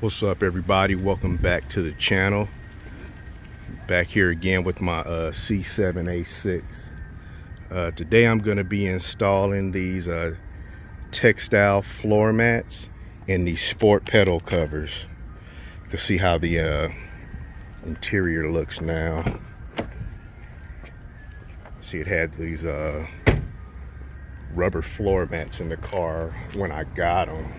What's up, everybody? Welcome back to the channel. Back here again with my C7A6. Today I'm going to be installing these Textile floor mats and these sport pedal covers. You can see how the interior looks now. See, it had these rubber floor mats in the car when I got them.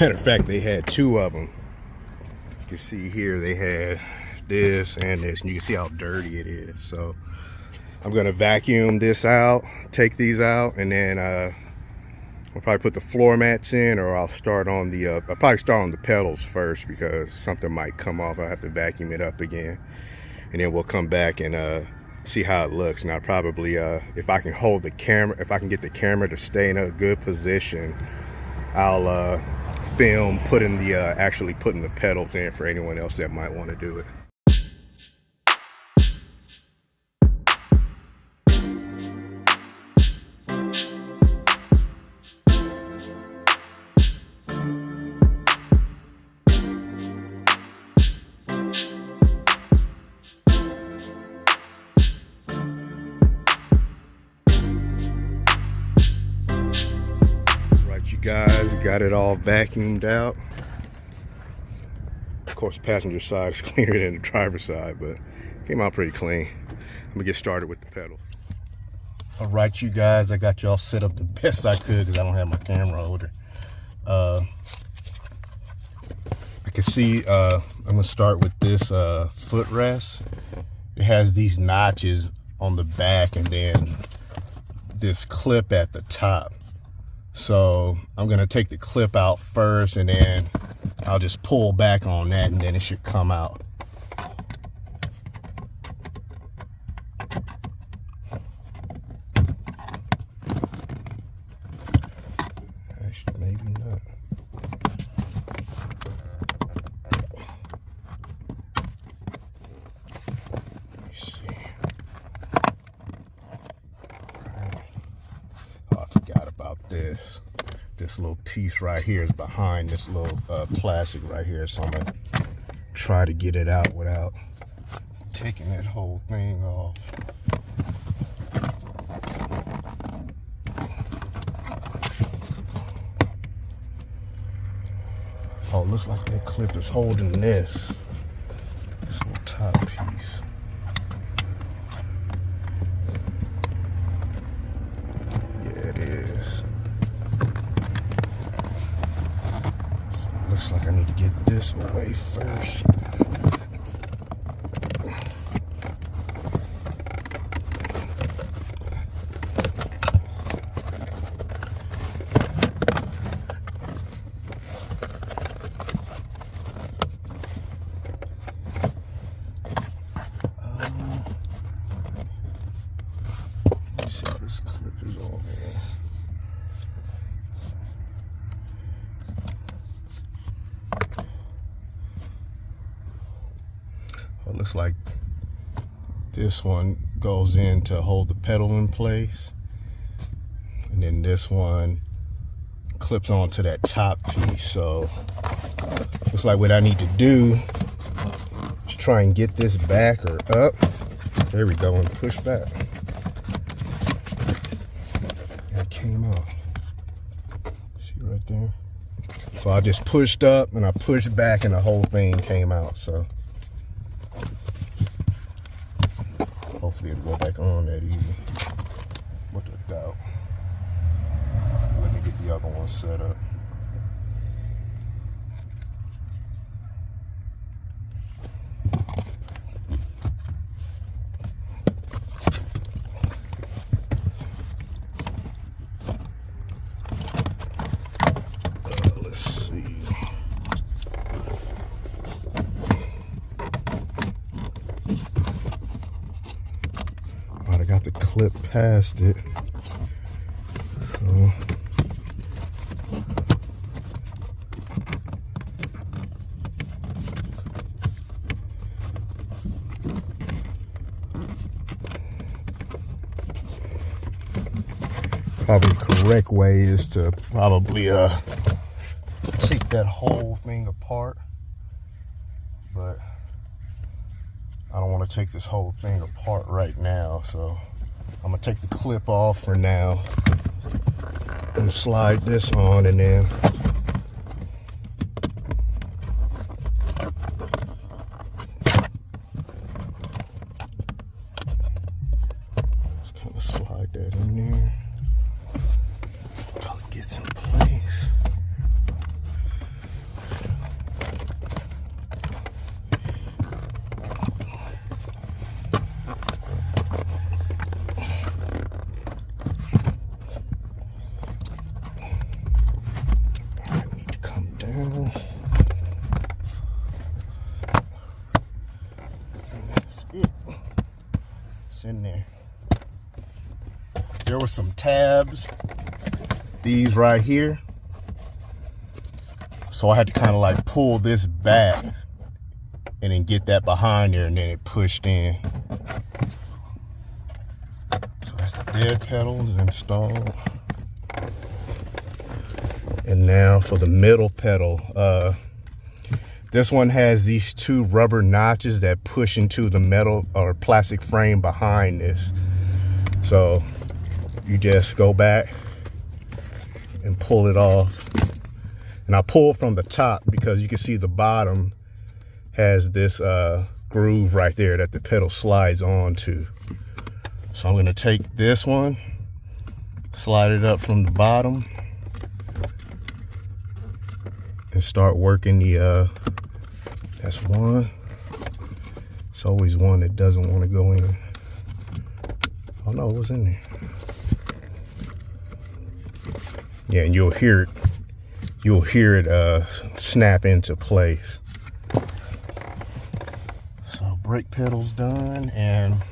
Matter of fact, they had two of them. You can see here they had this and this, and you can see how dirty it is. So I'm gonna vacuum this out, take these out, and then I'll probably put the floor mats in, or I'll start on the I'll probably start on the pedals first because something might come off. I'll have to vacuum it up again, and then we'll come back and see how it looks. And I'll probably if I can hold the camera, if I can get the camera to stay in a good position, I'll film putting the actually putting the pedals in for anyone else that might want to do it. Guys, got it all vacuumed out. Of course, the passenger side is cleaner than the driver's side, but came out pretty clean. I'm gonna get started with the pedal. All right, you guys, I got y'all set up the best I could because I don't have my camera holder. I can see I'm gonna start with this footrest. It has these notches on the back and then this clip at the top. So I'm gonna take the clip out first, and then I'll just pull back on that, and then it should come out. Actually, maybe not. Let me see. This little piece right here is behind this little plastic right here, so I'm gonna try to get it out without taking that whole thing off. Oh, it looks like that clip is holding this little top piece. Yeah, it is. Looks like I need to get this away first. Let's see if this clip is on there. It looks like this one goes in to hold the pedal in place, and then this one clips onto that top piece. So looks like what I need to do is try and get this back or up. There we go, and push back. And it came out. See right there? So I just pushed up and I pushed back, and the whole thing came out. So hopefully it'll go back on that easy. What a doubt. Let me get the other one set up. Let's see. I got the clip past it, so probably the correct way is to probably take that whole thing apart, but I don't want to take this whole thing apart right now, so I'm gonna take the clip off for now and slide this on, and then just kind of slide that in there until it gets in place. In there. There were some tabs, these right here, so I had to kind of like pull this back and then get that behind there, and then it pushed in. So that's the dead pedals installed. And now for the middle pedal, this one has these two rubber notches that push into the metal or plastic frame behind this. So you just go back and pull it off. And I pull from the top because you can see the bottom has this groove right there that the pedal slides onto. So I'm gonna take this one, slide it up from the bottom, and start working the that's one. It's always one that doesn't want to go in. Oh no, it was in there. Yeah, and you'll hear it. You'll hear it snap into place. So brake pedal's done, and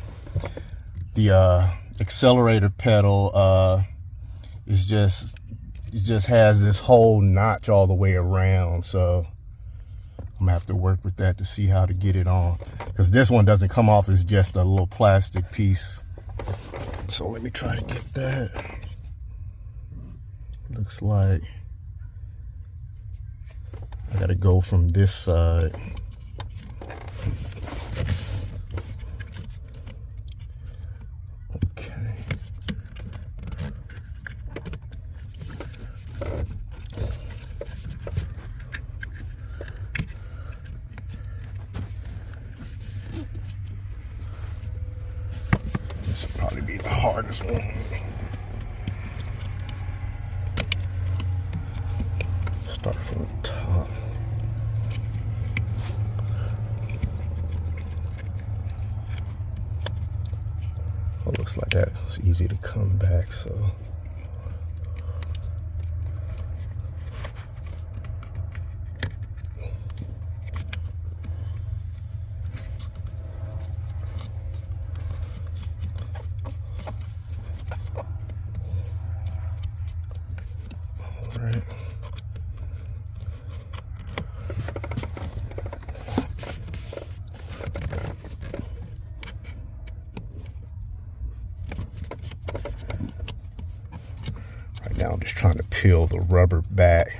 the accelerator pedal is just, it just has this whole notch all the way around. So I'm gonna have to work with that to see how to get it on, because this one doesn't come off as just a little plastic piece. So let me try to get that. Looks like I gotta go from this side. Okay. This will probably be the hardest one. Start from the top. Oh, looks like that's easy to come back, so. All right. Now I'm just trying to peel the rubber back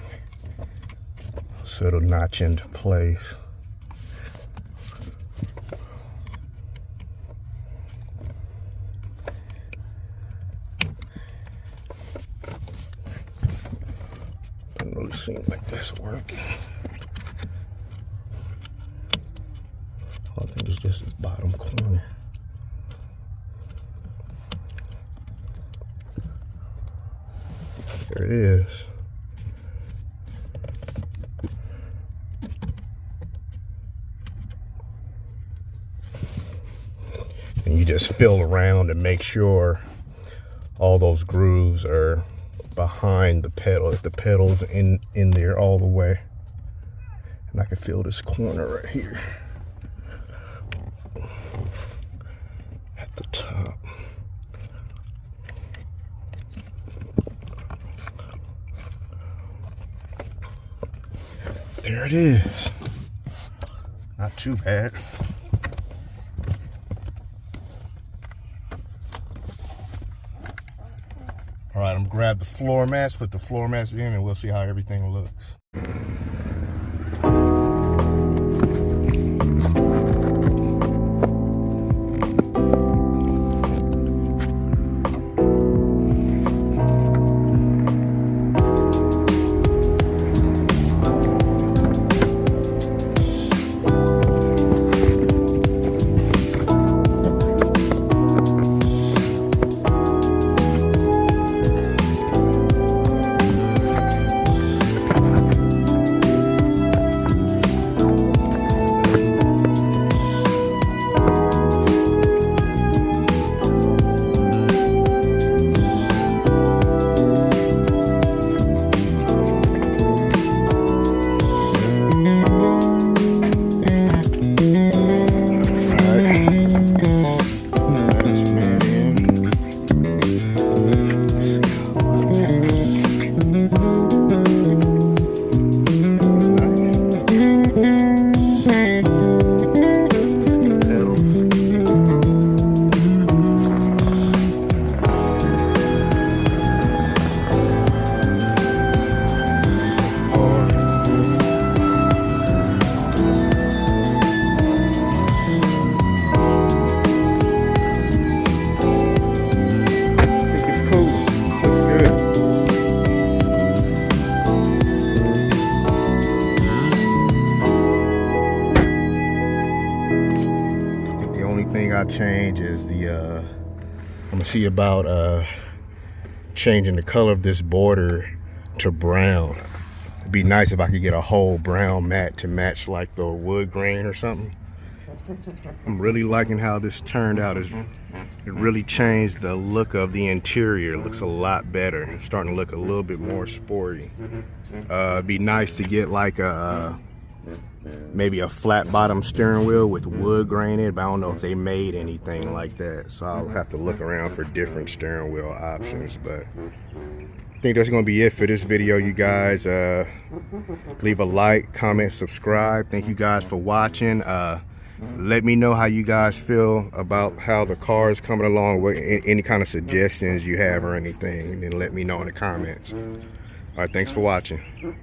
so it'll notch into place. Doesn't really seem like that's working. I think it's just this bottom corner. There it is. And you just feel around and make sure all those grooves are behind the pedal, if the pedal's in there all the way. And I can feel this corner right here at the top. There it is. Not too bad. All right, I'm gonna grab the floor mats, put the floor mats in, and we'll see how everything looks. I change is the I'm gonna see about changing the color of this border to brown. It'd be nice if I could get a whole brown mat to match like the wood grain or something. I'm really liking how this turned out. It really changed the look of the interior. It looks a lot better. It's starting to look a little bit more sporty. It'd be nice to get like a maybe a flat bottom steering wheel with wood grain in it, but I don't know if they made anything like that, so I'll have to look around for different steering wheel options. But I think that's going to be it for this video, you guys. Leave a like, comment, subscribe. Thank you guys for watching. Let me know how you guys feel about how the car is coming along, with any kind of suggestions you have or anything, and then let me know in the comments. All right, thanks for watching.